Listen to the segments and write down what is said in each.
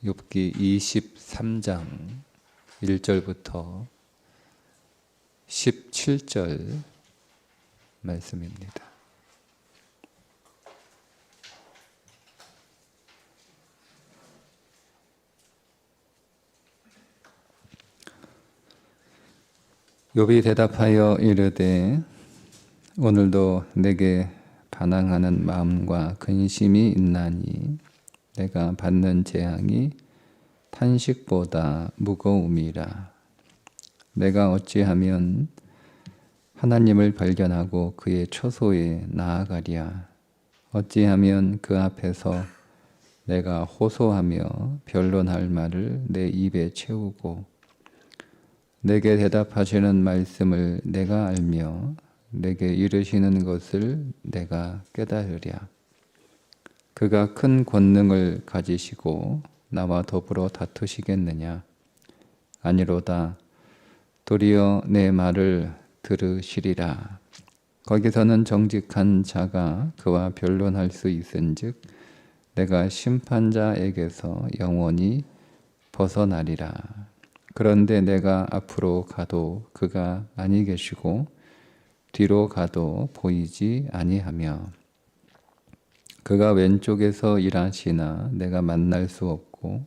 욥기 23장 1절부터 17절 말씀입니다. 욥이 대답하여 이르되 오늘도 내게 반항하는 마음과 근심이 있나니 내가 받는 재앙이 탄식보다 무거움이라. 내가 어찌하면 하나님을 발견하고 그의 처소에 나아가랴. 어찌하면 그 앞에서 내가 호소하며 변론할 말을 내 입에 채우고 내게 대답하시는 말씀을 내가 알며 내게 이르시는 것을 내가 깨달으랴. 그가 큰 권능을 가지시고 나와 더불어 다투시겠느냐? 아니로다. 도리어 내 말을 들으시리라. 거기서는 정직한 자가 그와 변론할 수 있은즉 내가 심판자에게서 영원히 벗어나리라. 그런데 내가 앞으로 가도 그가 아니 계시고 뒤로 가도 보이지 아니하며 그가 왼쪽에서 일하시나 내가 만날 수 없고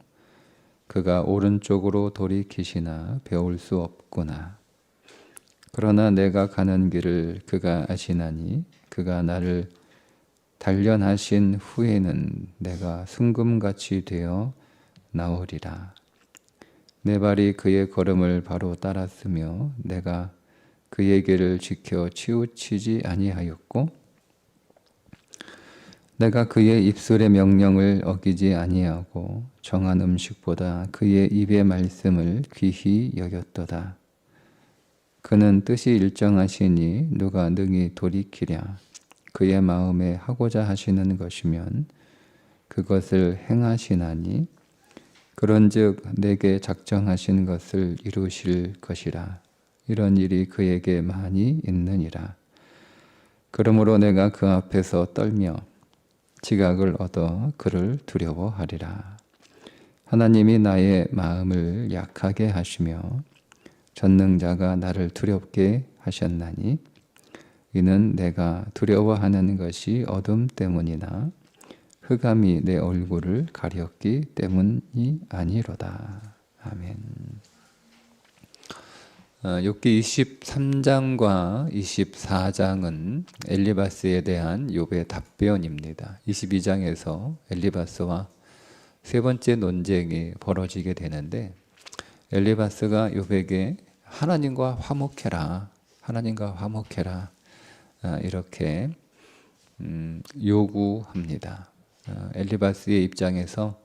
그가 오른쪽으로 돌이키시나 배울 수 없구나. 그러나 내가 가는 길을 그가 아시나니 그가 나를 단련하신 후에는 내가 순금같이 되어 나오리라. 내 발이 그의 걸음을 바로 따랐으며 내가 그의 길을 지켜 치우치지 아니하였고 내가 그의 입술의 명령을 어기지 아니하고 정한 음식보다 그의 입의 말씀을 귀히 여겼도다. 그는 뜻이 일정하시니 누가 능히 돌이키랴. 그의 마음에 하고자 하시는 것이면 그것을 행하시나니 그런즉 내게 작정하신 것을 이루실 것이라. 이런 일이 그에게 많이 있느니라. 그러므로 내가 그 앞에서 떨며 지각을 얻어 그를 두려워하리라. 하나님이 나의 마음을 약하게 하시며 전능자가 나를 두렵게 하셨나니 이는 내가 두려워하는 것이 어둠 때문이나 흑암이 내 얼굴을 가렸기 때문이 아니로다. 아멘. 욥기 23장과 24장은 엘리바스에 대한 욥의 답변입니다. 22장에서 엘리바스와 세 번째 논쟁이 벌어지게 되는데 엘리바스가 욥에게 하나님과 화목해라, 하나님과 화목해라 이렇게 요구합니다. 엘리바스의 입장에서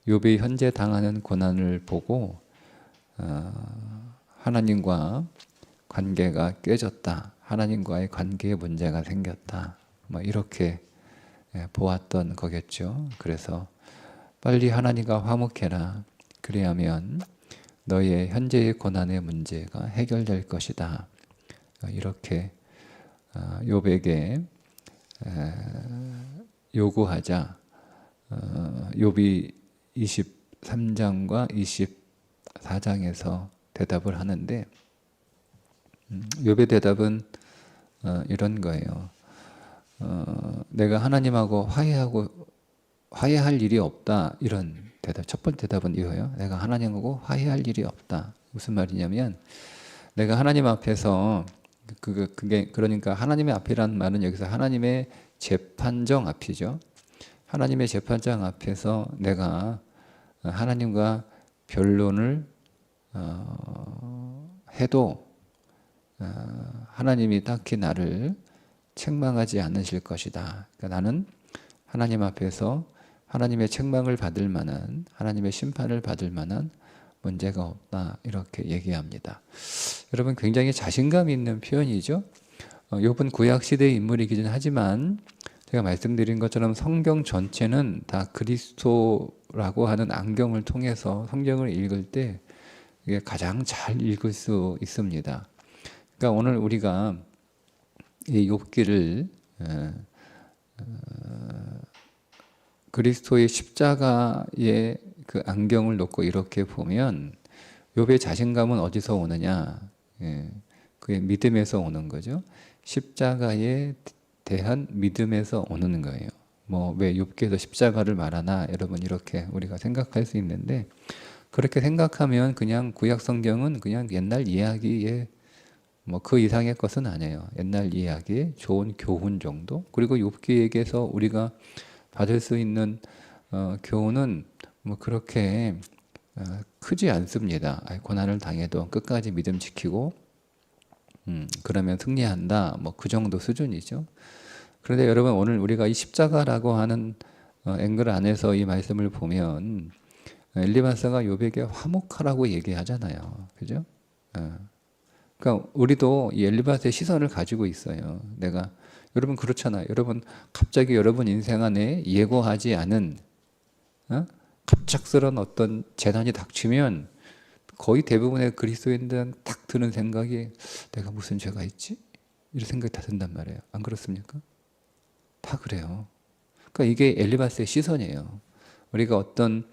욥이 현재 당하는 고난을 보고 하나님과 관계가 깨졌다. 하나님과의 관계에 문제가 생겼다. 이렇게 보았던 거겠죠. 그래서 빨리 하나님과 화목해라. 그래야면 너의 현재의 고난의 문제가 해결될 것이다. 이렇게 욥에게 요구하자 욥이 23장과 24장에서 대답을 하는데 욥의 대답은 이런 거예요. 내가 하나님하고 화해할 일이 없다. 이런 대답. 첫 번째 대답은 이거예요. 내가 하나님하고 화해할 일이 없다. 무슨 말이냐면 내가 하나님 앞에서 그게 그러니까 하나님의 앞이라는 말은 여기서 하나님의 재판정 앞이죠. 하나님의 재판장 앞에서 내가 하나님과 변론을 해도 하나님이 딱히 나를 책망하지 않으실 것이다. 그러니까 나는 하나님 앞에서 하나님의 책망을 받을 만한, 하나님의 심판을 받을 만한 문제가 없다. 이렇게 얘기합니다. 여러분 굉장히 자신감 있는 표현이죠. 욥은 구약시대의 인물이긴 하지만 제가 말씀드린 것처럼 성경 전체는 다 그리스도라고 하는 안경을 통해서 성경을 읽을 때 이게 가장 잘 읽을 수 있습니다. 그러니까 오늘 우리가 이 욥기를 그리스도의 십자가의 그 안경을 놓고 이렇게 보면 욥의 자신감은 어디서 오느냐? 예, 그의 믿음에서 오는 거죠. 십자가에 대한 믿음에서 오는 거예요. 뭐 왜 욥기에서 십자가를 말하나 여러분 이렇게 우리가 생각할 수 있는데 그렇게 생각하면 그냥 구약 성경은 그냥 옛날 이야기에 뭐 그 이상의 것은 아니에요. 옛날 이야기의 좋은 교훈 정도. 그리고 욥기에게서 우리가 받을 수 있는 교훈은 뭐 그렇게 크지 않습니다. 고난을 당해도 끝까지 믿음 지키고 그러면 승리한다. 뭐 그 정도 수준이죠. 그런데 여러분 오늘 우리가 이 십자가라고 하는 앵글 안에서 이 말씀을 보면 엘리바스가 욥에게 화목하라고 얘기하잖아요. 그죠? 그러니까 우리도 이 엘리바스의 시선을 가지고 있어요. 내가 여러분 그렇잖아요. 여러분 갑자기 여러분 인생 안에 예고하지 않은 갑작스런 어떤 재난이 닥치면 거의 대부분의 그리스도인들은 딱 드는 생각이 내가 무슨 죄가 있지? 이런 생각이 다 든단 말이에요. 안 그렇습니까? 다 그래요. 그러니까 이게 엘리바스의 시선이에요. 우리가 어떤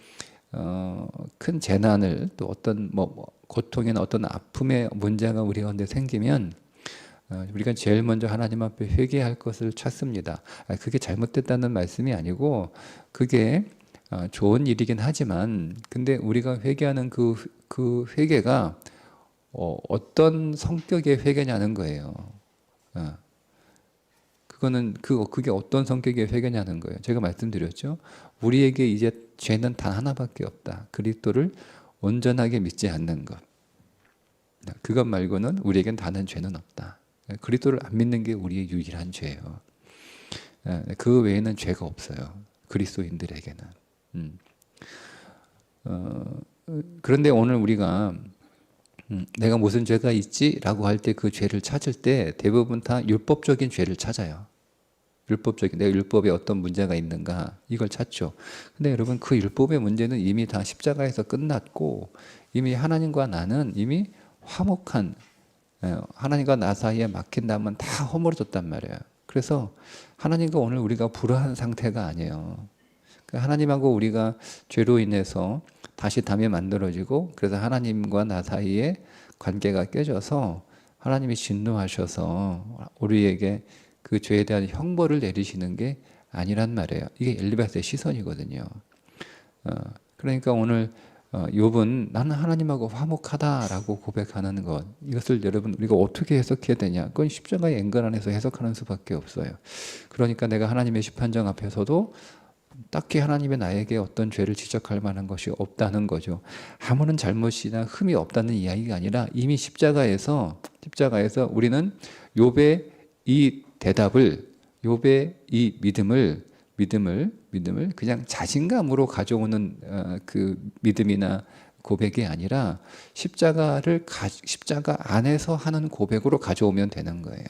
큰 재난을 또 어떤 뭐 고통이나 어떤 아픔의 문제가 우리 가운데 생기면 우리가 제일 먼저 하나님 앞에 회개할 것을 찾습니다. 그게 잘못됐다는 말씀이 아니고 그게 좋은 일이긴 하지만 근데 우리가 회개하는 그 회개가 어떤 성격의 회개냐는 거예요. 그게 어떤 성격의 회개냐는 거예요. 제가 말씀드렸죠. 우리에게 이제 죄는 단 하나밖에 없다. 그리스도를 온전하게 믿지 않는 것. 그것 말고는 우리에겐 다른 죄는 없다. 그리스도를 안 믿는 게 우리의 유일한 죄예요. 그 외에는 죄가 없어요. 그리스도인들에게는. 그런데 오늘 우리가 내가 무슨 죄가 있지라고 할 때 그 죄를 찾을 때 대부분 다 율법적인 죄를 찾아요. 내가 율법에 어떤 문제가 있는가 이걸 찾죠. 근데 여러분 그 율법의 문제는 이미 다 십자가에서 끝났고 이미 하나님과 나는 이미 화목한 하나님과 나 사이에 막힌다면 다 허물어졌단 말이에요. 그래서 하나님과 오늘 우리가 불화한 상태가 아니에요. 하나님하고 우리가 죄로 인해서 다시 담이 만들어지고 그래서 하나님과 나 사이에 관계가 깨져서 하나님이 진노하셔서 우리에게 그 죄에 대한 형벌을 내리시는 게 아니란 말이에요. 이게 엘리바스의 시선이거든요. 그러니까 오늘 욥은 나는 하나님하고 화목하다라고 고백하는 것 이것을 여러분 우리가 어떻게 해석해야 되냐? 그건 십자가의 앵글 안에서 해석하는 수밖에 없어요. 그러니까 내가 하나님의 심판정 앞에서도 딱히 하나님의 나에게 어떤 죄를 지적할 만한 것이 없다는 거죠. 아무런 잘못이나 흠이 없다는 이야기가 아니라 이미 십자가에서 우리는 욥의 이 대답을 욥의 이 믿음을 그냥 자신감으로 가져오는 그 믿음이나 고백이 아니라 십자가 안에서 하는 고백으로 가져오면 되는 거예요.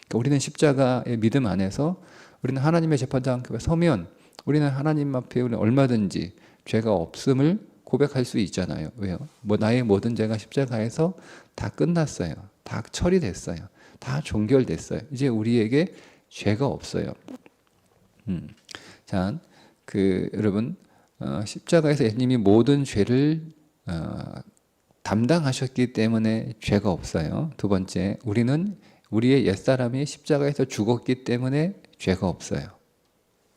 그러니까 우리는 십자가의 믿음 안에서 우리는 하나님의 재판장 앞에 서면 우리는 하나님 앞에 얼마든지 죄가 없음을 고백할 수 있잖아요. 왜요? 나의 모든 죄가 십자가에서 다 끝났어요. 다 처리됐어요. 다 종결됐어요. 이제 우리에게 죄가 없어요. 자, 여러분 십자가에서 예수님이 모든 죄를 담당하셨기 때문에 죄가 없어요. 두 번째, 우리의 옛사람이 십자가에서 죽었기 때문에 죄가 없어요.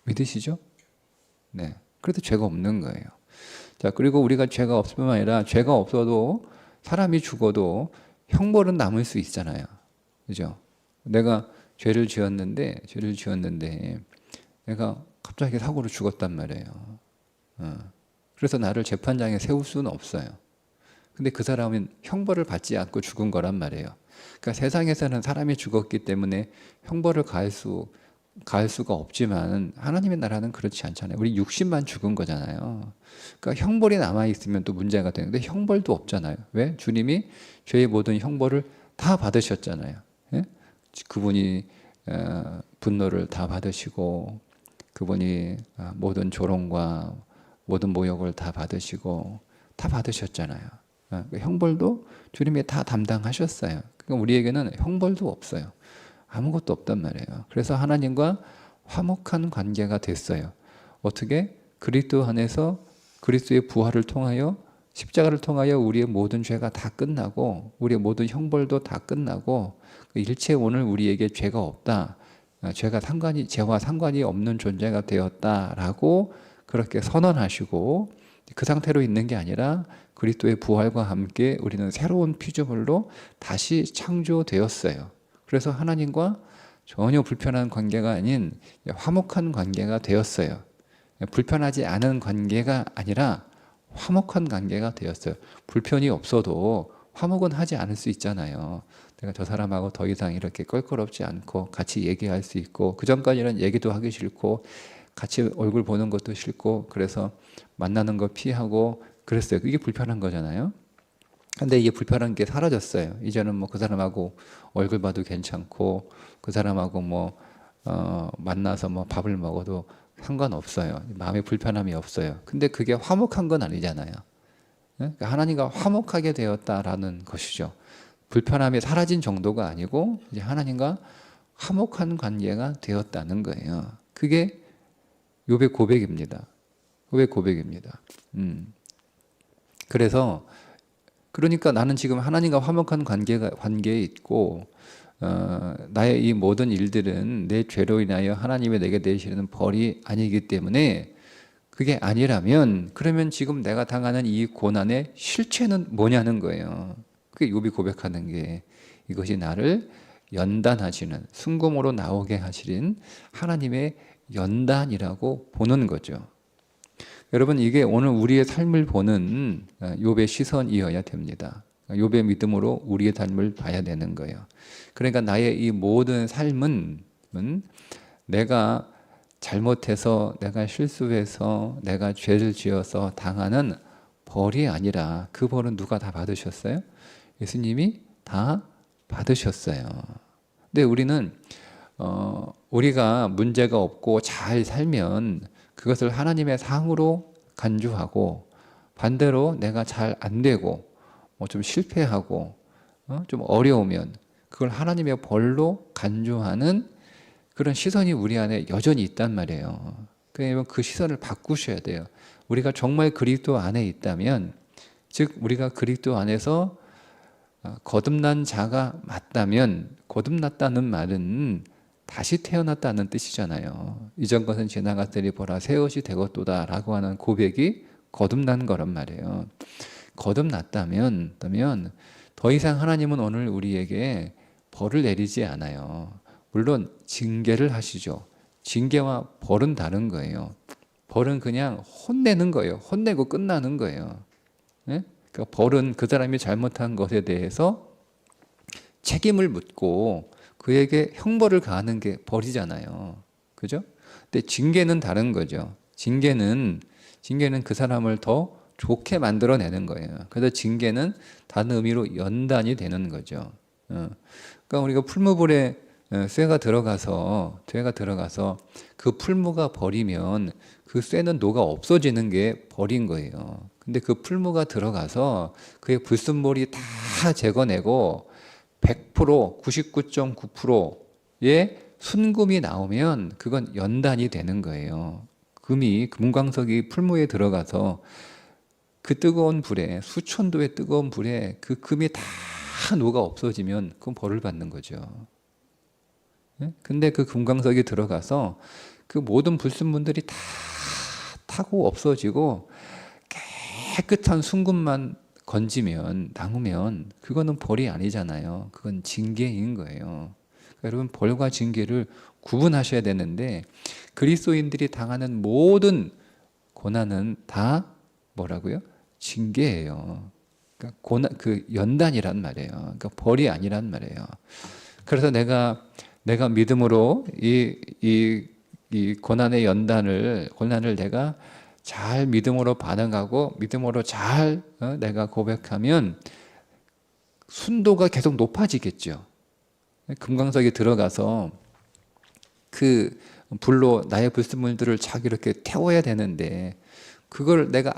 믿으시죠? 네. 그래도 죄가 없는 거예요. 자, 그리고 우리가 죄가 없을 뿐만 아니라 죄가 없어도 사람이 죽어도 형벌은 남을 수 있잖아요. 그죠? 내가 죄를 지었는데 내가 갑자기 사고로 죽었단 말이에요. 그래서 나를 재판장에 세울 수는 없어요. 근데 그 사람은 형벌을 받지 않고 죽은 거란 말이에요. 그러니까 세상에서는 사람이 죽었기 때문에 형벌을 가할 수가 없지만 하나님의 나라는 그렇지 않잖아요. 우리 육신만 죽은 거잖아요. 그러니까 형벌이 남아있으면 또 문제가 되는데 형벌도 없잖아요. 왜? 주님이 죄의 모든 형벌을 다 받으셨잖아요. 예? 그분이 분노를 다 받으시고 그분이 모든 조롱과 모든 모욕을 다 받으셨잖아요. 그 형벌도 주님이 다 담당하셨어요. 그러니까 우리에게는 형벌도 없어요. 아무것도 없단 말이에요. 그래서 하나님과 화목한 관계가 됐어요. 어떻게? 그리스도 안에서 그리스도의 부활을 통하여 십자가를 통하여 우리의 모든 죄가 다 끝나고 우리의 모든 형벌도 다 끝나고 일체 오늘 우리에게 죄가 없다. 죄와 상관이 없는 존재가 되었다라고 그렇게 선언하시고 그 상태로 있는 게 아니라 그리스도의 부활과 함께 우리는 새로운 피조물로 다시 창조되었어요. 그래서 하나님과 전혀 불편한 관계가 아닌 화목한 관계가 되었어요. 불편하지 않은 관계가 아니라 화목한 관계가 되었어요. 불편이 없어도 화목은 하지 않을 수 있잖아요. 내가 저 사람하고 더 이상 이렇게 껄끄럽지 않고 같이 얘기할 수 있고, 그 전까지는 얘기도 하기 싫고 같이 얼굴 보는 것도 싫고 그래서 만나는 거 피하고 그랬어요. 그게 불편한 거잖아요. 근데 이게 불편한 게 사라졌어요. 이제는 뭐 그 사람하고 얼굴 봐도 괜찮고 그 사람하고 만나서 밥을 먹어도 상관없어요. 마음에 불편함이 없어요. 근데 그게 화목한 건 아니잖아요. 그러니까 하나님과 화목하게 되었다라는 것이죠. 불편함이 사라진 정도가 아니고 이제 하나님과 화목한 관계가 되었다는 거예요. 그게 욥의 고백입니다. 욥의 고백입니다. 그래서 그러니까 나는 지금 하나님과 화목한 관계에 있고 나의 이 모든 일들은 내 죄로 인하여 하나님이 내게 내리시는 벌이 아니기 때문에, 그게 아니라면 그러면 지금 내가 당하는 이 고난의 실체는 뭐냐는 거예요. 그게 욥이 고백하는 게, 이것이 나를 연단하시는, 순금으로 나오게 하시는 하나님의 연단이라고 보는 거죠. 여러분, 이게 오늘 우리의 삶을 보는 욥의 시선이어야 됩니다. 욥의 믿음으로 우리의 삶을 봐야 되는 거예요. 그러니까 나의 이 모든 삶은 내가 잘못해서, 내가 실수해서, 내가 죄를 지어서 당하는 벌이 아니라, 그 벌은 누가 다 받으셨어요? 예수님이 다 받으셨어요. 근데 우리는 우리가 문제가 없고 잘 살면 그것을 하나님의 상으로 간주하고, 반대로 내가 잘 안 되고 좀 실패하고 좀 어려우면 그걸 하나님의 벌로 간주하는 그런 시선이 우리 안에 여전히 있단 말이에요. 그러면 그 시선을 바꾸셔야 돼요. 우리가 정말 그리스도 안에 있다면, 즉 우리가 그리스도 안에서 거듭난 자가 맞다면, 거듭났다는 말은 다시 태어났다는 뜻이잖아요. 이전 것은 지나갔으리 보라 새 것이 되었도다 라고 하는 고백이 거듭난 거란 말이에요. 거듭났다면 더 이상 하나님은 오늘 우리에게 벌을 내리지 않아요. 물론 징계를 하시죠. 징계와 벌은 다른 거예요. 벌은 그냥 혼내는 거예요. 혼내고 끝나는 거예요. 네? 그러니까 벌은 그 사람이 잘못한 것에 대해서 책임을 묻고 그에게 형벌을 가하는 게 벌이잖아요. 그죠? 근데 징계는 다른 거죠. 징계는 그 사람을 더 좋게 만들어내는 거예요. 그래서 징계는 다른 의미로 연단이 되는 거죠. 그러니까 우리가 풀무불에 쇠가 들어가서 그 풀무가 벌이면 그 쇠는 녹아 없어지는 게 벌인 거예요. 근데 그 풀무가 들어가서 그의 불순물이 다 제거내고 100%, 99.9%의 순금이 나오면 그건 연단이 되는 거예요. 금광석이 풀무에 들어가서 그 뜨거운 불에, 수천도의 뜨거운 불에 그 금이 다 녹아 없어지면 그건 벌을 받는 거죠. 근데 그 금광석이 들어가서 그 모든 불순물들이 다 타고 없어지고 깨끗한 순금만 남으면 그거는 벌이 아니잖아요. 그건 징계인 거예요. 그러니까 여러분, 벌과 징계를 구분하셔야 되는데, 그리스도인들이 당하는 모든 고난은 다 뭐라고요? 징계예요. 그러니까 그 연단이란 말이에요. 그러니까 벌이 아니란 말이에요. 그래서 내가 믿음으로 이 고난의 고난을 내가 잘 믿음으로 반응하고 믿음으로 잘 내가 고백하면 순도가 계속 높아지겠죠. 금강석에 들어가서 그 불로 나의 불순물들을 자기 이렇게 태워야 되는데, 그걸 내가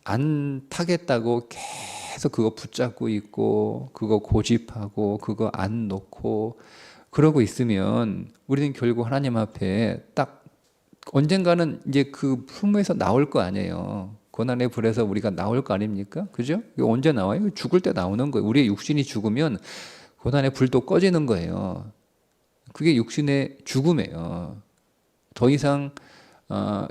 안 타겠다고 계속 그거 붙잡고 있고 그거 고집하고 그거 안 놓고 그러고 있으면 우리는 결국 하나님 앞에 딱 언젠가는 이제 그 품에서 나올 거 아니에요. 고난의 불에서 우리가 나올 거 아닙니까? 그죠? 이거 언제 나와요? 죽을 때 나오는 거예요. 우리의 육신이 죽으면 고난의 불도 꺼지는 거예요. 그게 육신의 죽음이에요. 더 이상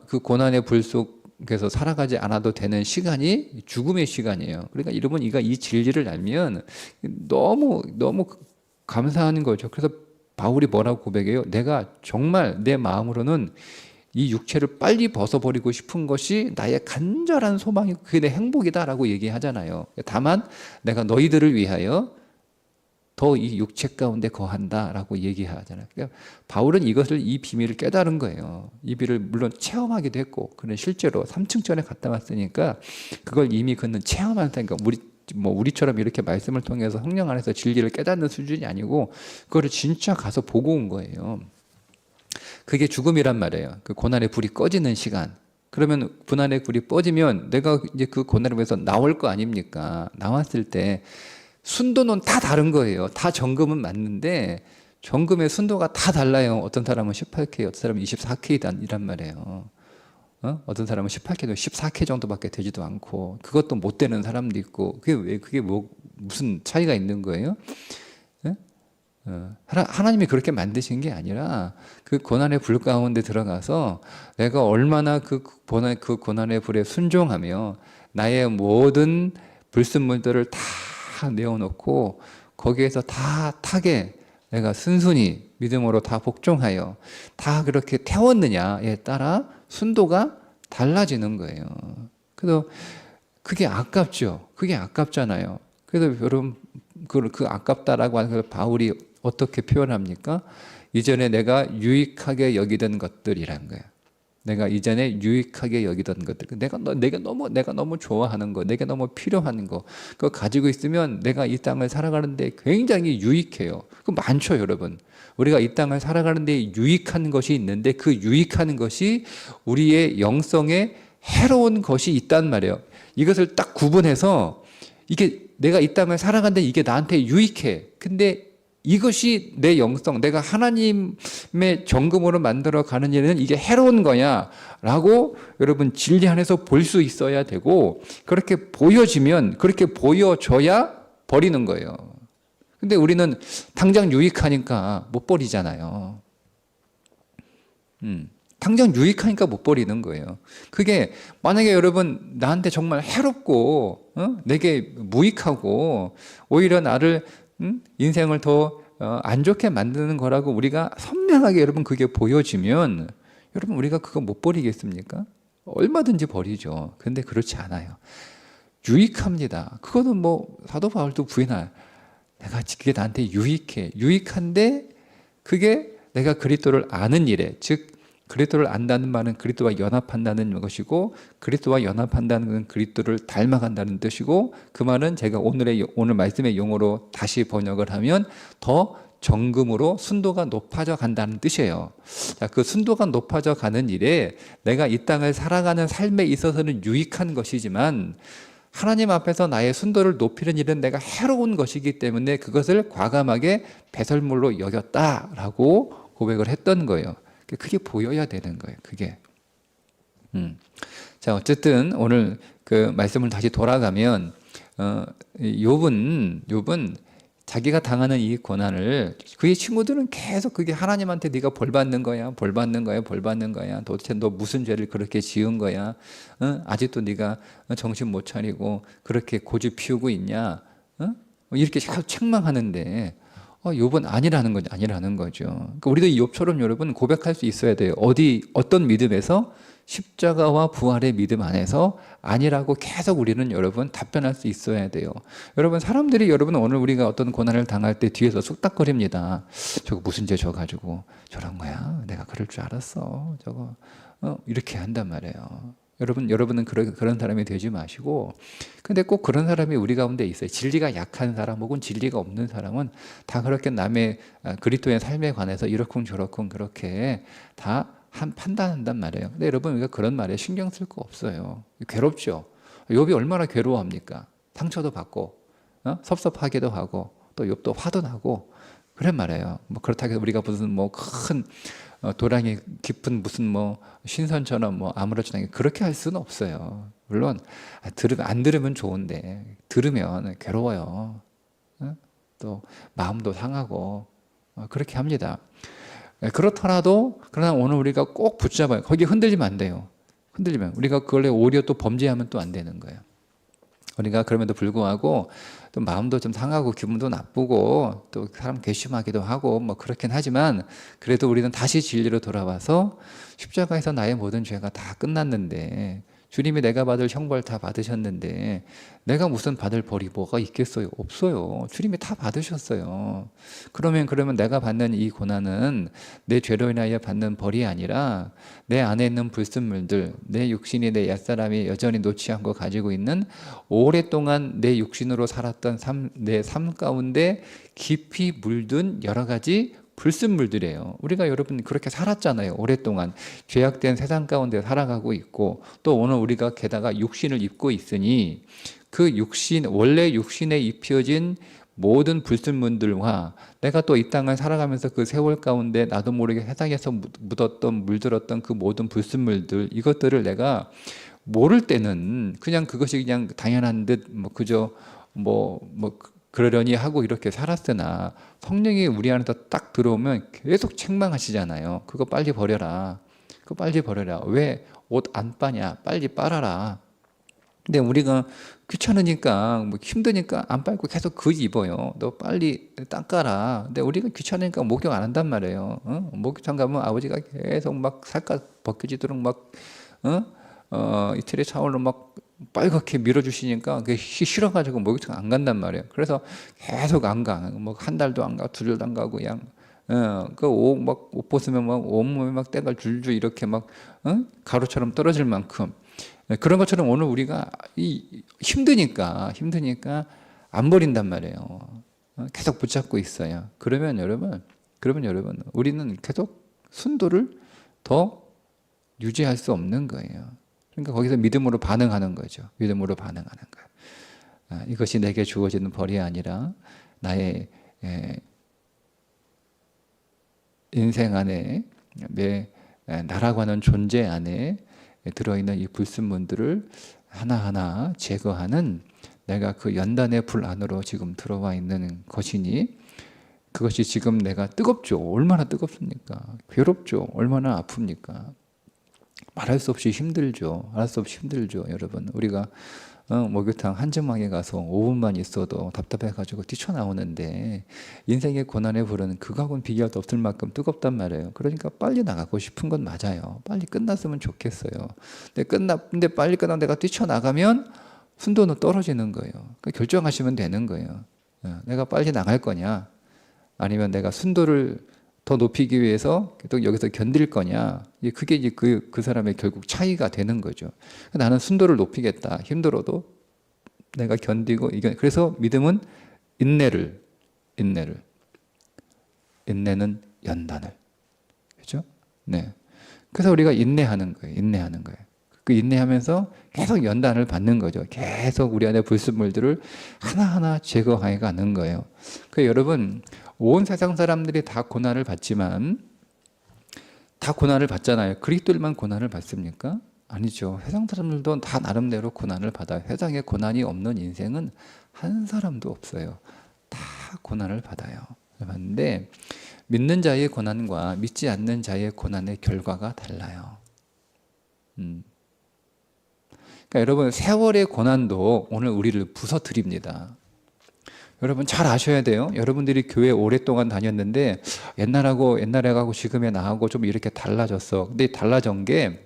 그 고난의 불 속에서 살아가지 않아도 되는 시간이 죽음의 시간이에요. 그러니까 여러분, 이 진리를 알면 너무 감사한 거죠. 그래서 바울이 뭐라고 고백해요? 내가 정말 내 마음으로는 이 육체를 빨리 벗어버리고 싶은 것이 나의 간절한 소망이고 그게 내 행복이다라고 얘기하잖아요. 다만 내가 너희들을 위하여 더 이 육체 가운데 거한다라고 얘기하잖아요. 그러니까 바울은 이 비밀을 깨달은 거예요. 이 비밀을 물론 체험하기도 했고, 그는 실제로 3층전에 갔다 왔으니까 그걸 이미 그는 체험한다니까. 우리처럼 이렇게 말씀을 통해서 성령 안에서 진리를 깨닫는 수준이 아니고 그거를 진짜 가서 보고 온 거예요. 그게 죽음이란 말이에요. 그 고난의 불이 꺼지는 시간. 그러면 고난의 불이 꺼지면 내가 이제 그 고난을 위해서 나올 거 아닙니까? 나왔을 때 순도는 다 다른 거예요. 다 정금은 맞는데 정금의 순도가 다 달라요. 어떤 사람은 18K, 어떤 사람은 24K란 말이에요. 어떤 사람은 18K도 14K 정도밖에 되지도 않고 그것도 못 되는 사람도 있고 그게 무슨 차이가 있는 거예요? 하나님이 그렇게 만드신 게 아니라 그 고난의 불 가운데 들어가서 내가 얼마나 그 고난의 불에 순종하며 나의 모든 불순물들을 다 내어놓고 거기에서 다 타게 내가 순순히 믿음으로 다 복종하여 다 그렇게 태웠느냐에 따라 순도가 달라지는 거예요. 그래서 그게 아깝죠. 그게 아깝잖아요. 그래서 여러분 그 아깝다라고 하는 걸 바울이 어떻게 표현합니까? 이전에 내가 유익하게 여기던 것들이란 거예요. 내가 이전에 유익하게 여기던 것들, 내가 너무 좋아하는 거, 내가 너무 필요한 거, 그거 가지고 있으면 내가 이 땅을 살아가는데 굉장히 유익해요. 그 많죠, 여러분. 우리가 이 땅을 살아가는데 유익한 것이 있는데 그 유익한 것이 우리의 영성에 해로운 것이 있단 말이에요. 이것을 딱 구분해서 이게 내가 이 땅을 살아가는데 이게 나한테 유익해. 근데 이것이 내 영성, 내가 하나님의 정금으로 만들어 가는 일은 이게 해로운 거야 라고 여러분 진리 안에서 볼 수 있어야 되고 그렇게 보여지면 그렇게 보여줘야 버리는 거예요. 근데 우리는 당장 유익하니까 못 버리잖아요. 당장 유익하니까 못 버리는 거예요. 그게 만약에 여러분 나한테 정말 해롭고 내게 무익하고 오히려 나를 인생을 더 안 좋게 만드는 거라고 우리가 선명하게 여러분 그게 보여지면 여러분 우리가 그거 못 버리겠습니까? 얼마든지 버리죠. 근데 그렇지 않아요. 유익합니다. 그거는 사도 바울도 부인할 내가 그게 나한테 유익해. 유익한데 그게 내가 그리스도를 아는 일에 즉 그리스도를 안다는 말은 그리스도와 연합한다는 것이고 그리스도와 연합한다는 것은 그리스도를 닮아간다는 뜻이고 그 말은 제가 오늘 말씀의 용어로 다시 번역을 하면 더 정금으로 순도가 높아져 간다는 뜻이에요. 자, 그 순도가 높아져 가는 일에 내가 이 땅을 살아가는 삶에 있어서는 유익한 것이지만 하나님 앞에서 나의 순도를 높이는 일은 내가 해로운 것이기 때문에 그것을 과감하게 배설물로 여겼다라고 고백을 했던 거예요. 그게 보여야 되는 거예요. 그게. 자, 어쨌든 오늘 그 말씀을 다시 돌아가면 욥은 자기가 당하는 이 고난을 그의 친구들은 계속 그게 하나님한테 네가 벌 받는 거야, 벌 받는 거야, 벌 받는 거야. 도대체 너 무슨 죄를 그렇게 지은 거야? 아직도 네가 정신 못 차리고 그렇게 고집 피우고 있냐? 이렇게 자꾸 책망하는데. 욥은 아니라는 거죠. 그러니까 우리도 이 욥처럼 여러분 고백할 수 있어야 돼요. 어떤 믿음에서 십자가와 부활의 믿음 안에서 아니라고 계속 우리는 여러분 답변할 수 있어야 돼요. 여러분 사람들이 오늘 우리가 어떤 고난을 당할 때 뒤에서 쑥닥거립니다. 저거 무슨 죄 져가지고 저런 거야? 내가 그럴 줄 알았어. 저거 이렇게 한단 말이에요. 여러분은 그런 사람이 되지 마시고, 근데 꼭 그런 사람이 우리 가운데 있어요. 진리가 약한 사람 혹은 진리가 없는 사람은 다 그렇게 남의 그리스도의 삶에 관해서 이렇쿵 저렇쿵 그렇게 다 판단한단 말이에요. 근데 여러분 우리가 그런 말에 신경 쓸 거 없어요. 괴롭죠. 욥이 얼마나 괴로워합니까? 상처도 받고 섭섭하기도 하고 또 욥도 화도 나고 그런 말이에요. 뭐 그렇다고 해서 우리가 무슨 뭐 큰 도량이 깊은 무슨 뭐 신선처럼 뭐 아무렇지도 않게 그렇게 할 수는 없어요. 물론 들으면 안 들으면 좋은데 들으면 괴로워요. 또 마음도 상하고 그렇게 합니다. 그렇더라도 그러나 오늘 우리가 꼭 붙잡아요. 거기에 흔들리면 안 돼요. 흔들리면 우리가 그걸 오히려 또 범죄하면 또 안 되는 거예요. 우리가 그럼에도 불구하고 또 마음도 좀 상하고 기분도 나쁘고 또 사람 괘씸하기도 하고 뭐 그렇긴 하지만 그래도 우리는 다시 진리로 돌아와서 십자가에서 나의 모든 죄가 다 끝났는데 주님이 내가 받을 형벌 다 받으셨는데 내가 무슨 받을 벌이 뭐가 있겠어요? 없어요. 주님이 다 받으셨어요. 그러면 내가 받는 이 고난은 내 죄로 인하여 받는 벌이 아니라 내 안에 있는 불순물들, 내 육신이 내 옛사람이 여전히 놓지 않고 가지고 있는 오랫동안 내 육신으로 살았던 내 삶 가운데 깊이 물든 여러 가지 불순물들이에요. 우리가 여러분 그렇게 살았잖아요. 오랫동안 죄악된 세상 가운데 살아가고 있고 또 오늘 우리가 게다가 육신을 입고 있으니 그 육신 원래 육신에 입혀진 모든 불순물들과 내가 또 이 땅을 살아가면서 그 세월 가운데 나도 모르게 세상에서 묻었던 물들었던 그 모든 불순물들 이것들을 내가 모를 때는 그냥 그것이 그냥 당연한 듯 뭐 그저 뭐 그러려니 하고 이렇게 살았으나 성령이 우리 안에서 딱 들어오면 계속 책망하시잖아요. 그거 빨리 버려라. 그거 빨리 버려라. 왜 옷 안 빠냐? 빨리 빨아라. 근데 우리가 귀찮으니까 뭐 힘드니까 안 빨고 계속 그 입어요. 너 빨리 닦아라. 근데 우리가 귀찮으니까 목욕 안 한단 말이에요. 목욕탕 가면 아버지가 계속 막 살갗 벗겨지도록 막 이틀에 샤워로 막 빨갛게 밀어주시니까 그게 싫어가지고 목욕탕 안 간단 말이에요. 그래서 계속 안 가. 뭐 한 달도 안 가, 두 달도 안 가고 그냥 옷 벗으면 막 온몸에 막 때가 줄줄 이렇게 막 가루처럼 떨어질 만큼 그런 것처럼 오늘 우리가 힘드니까 안 버린단 말이에요. 계속 붙잡고 있어요. 그러면 여러분 우리는 계속 순도를 더 유지할 수 없는 거예요. 그러니까 거기서 믿음으로 반응하는 거죠. 믿음으로 반응하는 거예요. 이것이 내게 주어지는 벌이 아니라 나의 인생 안에 나라고 하는 존재 안에 들어있는 이 불순물들을 하나하나 제거하는 내가 그 연단의 불 안으로 지금 들어와 있는 것이니 그것이 지금 내가 뜨겁죠. 얼마나 뜨겁습니까? 괴롭죠. 얼마나 아픕니까? 말할 수 없이 힘들죠. 여러분. 우리가 목욕탕 한증막에 가서 5분만 있어도 답답해가지고 뛰쳐나오는데 인생의 고난의 불은 그거하고는 비교할 수 없을 만큼 뜨겁단 말이에요. 그러니까 빨리 나가고 싶은 건 맞아요. 빨리 끝났으면 좋겠어요. 근데 빨리 끝나고 내가 뛰쳐나가면 순도는 떨어지는 거예요. 그러니까 결정하시면 되는 거예요. 내가 빨리 나갈 거냐 아니면 내가 순도를 더 높이기 위해서 또 여기서 견딜 거냐 그게 이제 그 사람의 결국 차이가 되는 거죠. 나는 순도를 높이겠다. 힘들어도 내가 견디고 그래서 믿음은 인내는 연단을 그렇죠? 네. 그래서 우리가 인내하는 거예요. 그 인내하면서 계속 연단을 받는 거죠. 계속 우리 안에 불순물들을 하나하나 제거해 가는 거예요. 그 여러분 온 세상 사람들이 다 고난을 받지만 다 고난을 받잖아요. 그리스도인만 고난을 받습니까? 아니죠. 세상 사람들도 다 나름대로 고난을 받아요. 세상에 고난이 없는 인생은 한 사람도 없어요. 다 고난을 받아요. 받는데 믿는 자의 고난과 믿지 않는 자의 고난의 결과가 달라요. 그러니까 여러분 세월의 고난도 오늘 우리를 부서뜨립니다. 여러분 잘 아셔야 돼요. 여러분들이 교회 오랫동안 다녔는데 옛날하고 지금의 나하고 좀 이렇게 달라졌어. 근데 달라진 게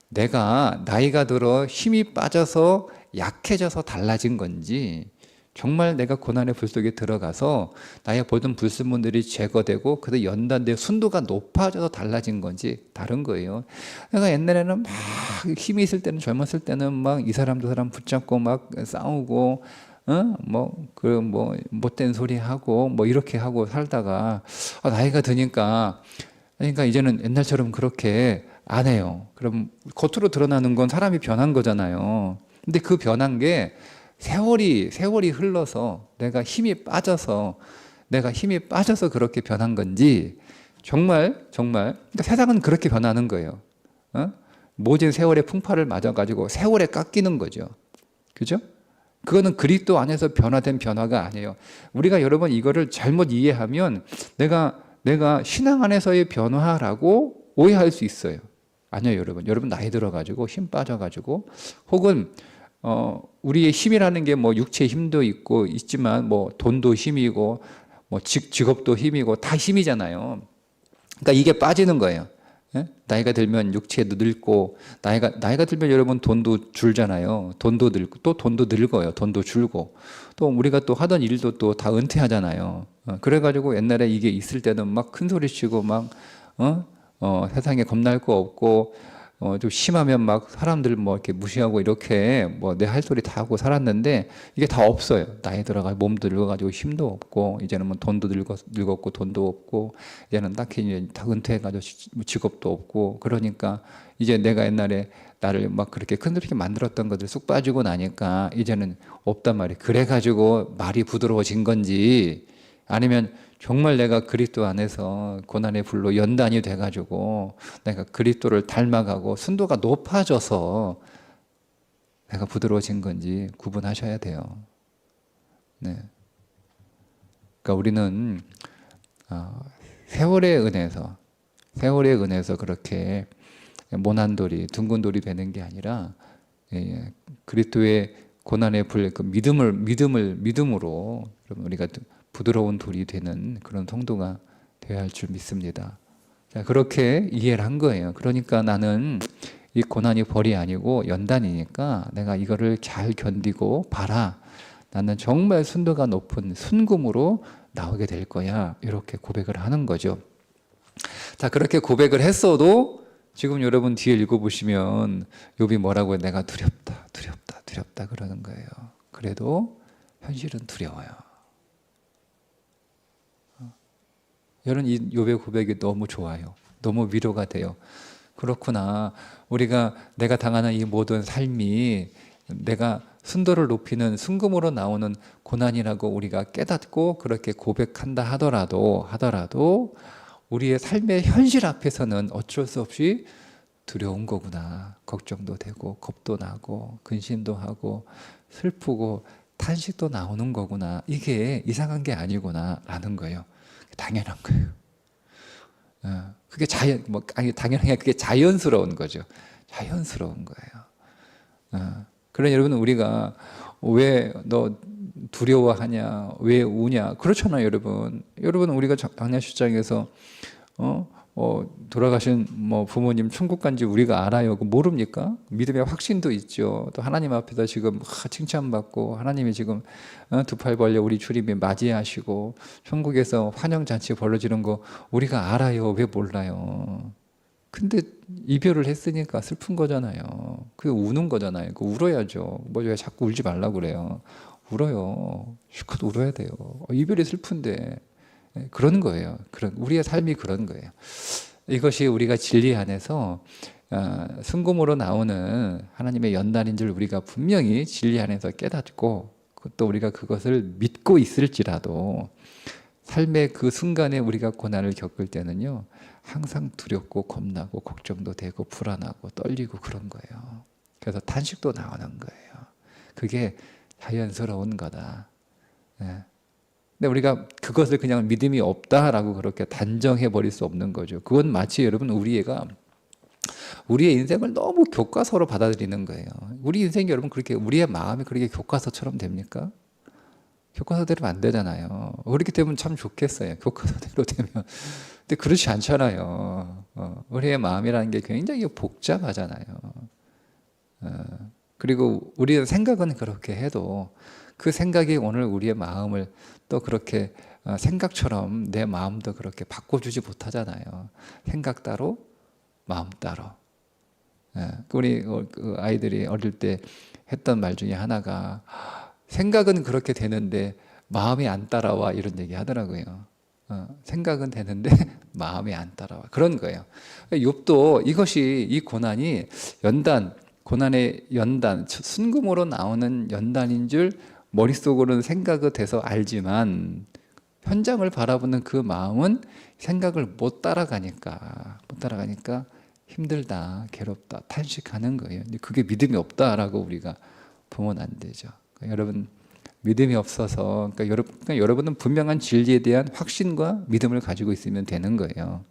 내가 나이가 들어 힘이 빠져서 약해져서 달라진 건지 정말 내가 고난의 불 속에 들어가서 나의 모든 불순물들이 제거되고 그래서 연단된 순도가 높아져서 달라진 건지 다른 거예요. 내가 옛날에는 막 힘이 있을 때는 젊었을 때는 막 이 사람 저 사람 붙잡고 막 싸우고 못된 소리 하고 이렇게 하고 살다가 나이가 드니까 그러니까 이제는 옛날처럼 그렇게 안 해요. 그럼 겉으로 드러나는 건 사람이 변한 거잖아요. 근데 그 변한 게 세월이 흘러서 내가 힘이 빠져서 내가 힘이 빠져서 그렇게 변한 건지 정말 그러니까 세상은 그렇게 변하는 거예요. 모진 세월의 풍파를 맞아가지고 세월에 깎이는 거죠. 그죠? 그거는 그리스도 안에서 변화된 변화가 아니에요. 우리가 여러분 이거를 잘못 이해하면 내가 신앙 안에서의 변화라고 오해할 수 있어요. 아니요, 여러분 나이 들어가지고 힘 빠져가지고 혹은 우리의 힘이라는 게 뭐 육체의 힘도 있지만 뭐 돈도 힘이고 뭐 직업도 힘이고 다 힘이잖아요. 그러니까 이게 빠지는 거예요. 예? 나이가 들면 육체도 늙고 나이가 들면 여러분 돈도 줄잖아요. 돈도 늙고 또 돈도 늙어요. 돈도 줄고 또 우리가 또 하던 일도 또 다 은퇴하잖아요. 그래가지고 옛날에 이게 있을 때는 막 큰 소리 치고 막 세상에 겁날 거 없고 좀 심하면 막 사람들 뭐 이렇게 무시하고 이렇게 뭐 내 할 소리 다 하고 살았는데 이게 다 없어요. 나이 들어가 몸도 늙어가지고 힘도 없고 이제는 뭐 돈도 늙었고 돈도 없고 이제는 딱히 이제 다 은퇴해가지고 직업도 없고 그러니까 이제 내가 옛날에 나를 막 그렇게 큰소리게 만들었던 것들 쑥 빠지고 나니까 이제는 없단 말이에요. 그래가지고 말이 부드러워진 건지 아니면 정말 내가 그리스도 안에서 고난의 불로 연단이 돼가지고 내가 그리스도를 닮아가고 순도가 높아져서 내가 부드러워진 건지 구분하셔야 돼요. 네. 그러니까 우리는 세월의 은혜에서 그렇게 모난돌이 둥근 돌이 되는 게 아니라 그리스도의 고난의 불 그 믿음으로 우리가 부드러운 돌이 되는 그런 성도가 되어야 할 줄 믿습니다. 자, 그렇게 이해를 한 거예요. 그러니까 나는 이 고난이 벌이 아니고 연단이니까 내가 이거를 잘 견디고 봐라. 나는 정말 순도가 높은 순금으로 나오게 될 거야. 이렇게 고백을 하는 거죠. 자, 그렇게 고백을 했어도 지금 여러분 뒤에 읽어보시면 욥이 뭐라고요? 내가 두렵다 그러는 거예요. 그래도 현실은 두려워요. 여러분 이 욥의 고백이 너무 좋아요. 너무 위로가 돼요. 그렇구나. 내가 당하는 이 모든 삶이 내가 순도를 높이는 순금으로 나오는 고난이라고 우리가 깨닫고 그렇게 고백한다 하더라도 우리의 삶의 현실 앞에서는 어쩔 수 없이 두려운 거구나. 걱정도 되고 겁도 나고 근심도 하고 슬프고 탄식도 나오는 거구나. 이게 이상한 게 아니구나 라는 거예요. 당연한 거예요. 그게 당연한 게 그게 자연스러운 거죠. 자연스러운 거예요. 그러니 여러분 우리가 왜 너 두려워하냐, 왜 우냐 그렇잖아요, 여러분. 여러분 우리가 장례식장에서 돌아가신 뭐 부모님 천국 간지 우리가 알아요. 모릅니까? 믿음의 확신도 있죠. 또 하나님 앞에서 지금 칭찬받고 하나님이 지금 두 팔 벌려 우리 주님이 맞이하시고 천국에서 환영잔치 벌어지는 거 우리가 알아요. 왜 몰라요? 근데 이별을 했으니까 슬픈 거잖아요. 그게 우는 거잖아요. 그 울어야죠. 뭐 왜 자꾸 울지 말라고 그래요. 울어요. 실컷 울어야 돼요. 이별이 슬픈데. 그런 거예요. 우리의 삶이 그런 거예요. 이것이 우리가 진리 안에서 순금으로 나오는 하나님의 연단인 줄 우리가 분명히 진리 안에서 깨닫고 또 우리가 그것을 믿고 있을지라도 삶의 그 순간에 우리가 고난을 겪을 때는요 항상 두렵고 겁나고 걱정도 되고 불안하고 떨리고 그런 거예요. 그래서 탄식도 나오는 거예요. 그게 자연스러운 거다. 근데 우리가 그것을 그냥 믿음이 없다라고 그렇게 단정해 버릴 수 없는 거죠. 그건 마치 여러분 우리의 인생을 너무 교과서로 받아들이는 거예요. 우리 인생이 여러분 그렇게 우리의 마음이 그렇게 교과서처럼 됩니까? 교과서대로 안 되잖아요. 그렇게 되면 참 좋겠어요. 교과서대로 되면. 근데 그렇지 않잖아요. 우리의 마음이라는 게 굉장히 복잡하잖아요. 그리고 우리의 생각은 그렇게 해도 그 생각이 오늘 우리의 마음을 또 그렇게 생각처럼 내 마음도 그렇게 바꿔주지 못하잖아요. 생각 따로, 마음 따로. 우리 아이들이 어릴 때 했던 말 중에 하나가 생각은 그렇게 되는데 마음이 안 따라와 이런 얘기 하더라고요. 생각은 되는데 마음이 안 따라와 그런 거예요. 욥도 이 고난이 고난의 연단, 순금으로 나오는 연단인 줄 머릿속으로는 생각이 돼서 알지만 현장을 바라보는 그 마음은 생각을 못 따라가니까 힘들다, 괴롭다, 탄식하는 거예요. 근데 그게 믿음이 없다라고 우리가 보면 안 되죠. 그러니까 여러분 믿음이 없어서 그러니까 여러분은 분명한 진리에 대한 확신과 믿음을 가지고 있으면 되는 거예요.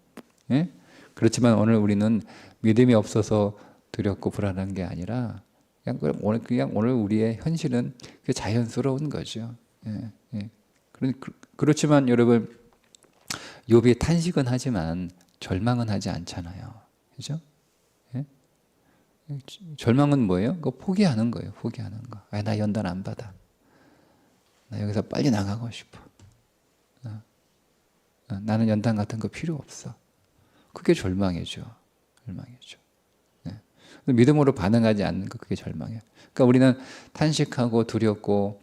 예? 그렇지만 오늘 우리는 믿음이 없어서 두렵고 불안한 게 아니라 그냥 오늘 우리의 현실은 그게 자연스러운 거죠. 예, 예. 그렇지만 여러분 욥이 탄식은 하지만 절망은 하지 않잖아요. 그죠? 예? 절망은 뭐예요? 그거 포기하는 거예요. 포기하는 거. 아, 나 연단 안 받아. 나 여기서 빨리 나가고 싶어. 나는 연단 같은 거 필요 없어. 그게 절망이죠. 절망이죠. 네. 믿음으로 반응하지 않는 거 그게 절망이에요. 그러니까 우리는 탄식하고 두렵고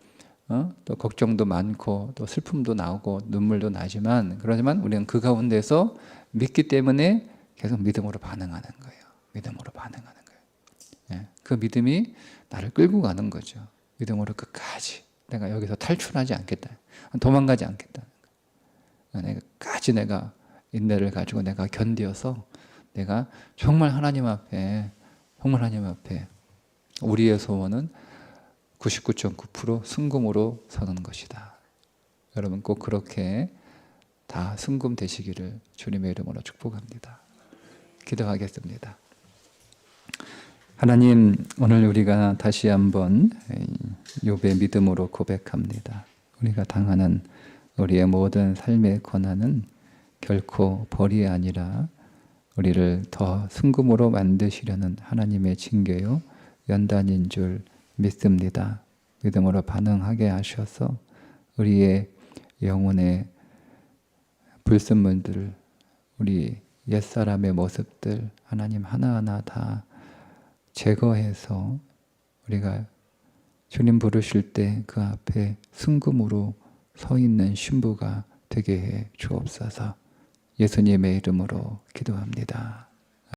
또 걱정도 많고 또 슬픔도 나오고 눈물도 나지만 그러지만 우리는 그 가운데서 믿기 때문에 계속 믿음으로 반응하는 거예요. 믿음으로 반응하는 거예요. 네. 그 믿음이 나를 끌고 가는 거죠. 믿음으로 끝까지 내가 여기서 탈출하지 않겠다. 도망가지 않겠다. 끝까지 내가 인내를 가지고 내가 견디어서 내가 정말 하나님 앞에 우리의 소원은 99.9% 순금으로 서는 것이다. 여러분 꼭 그렇게 다 순금 되시기를 주님의 이름으로 축복합니다. 기도하겠습니다. 하나님, 오늘 우리가 다시 한번 욥의 믿음으로 고백합니다. 우리가 당하는 우리의 모든 삶의 고난은 결코 벌이 아니라 우리를 더 순금으로 만드시려는 하나님의 징계요 연단인 줄 믿습니다. 믿음으로 반응하게 하셔서 우리의 영혼의 불순물들, 우리 옛사람의 모습들 하나님 하나하나 다 제거해서 우리가 주님 부르실 때 그 앞에 순금으로 서 있는 신부가 되게 해 주옵소서. 예수님의 이름으로 기도합니다.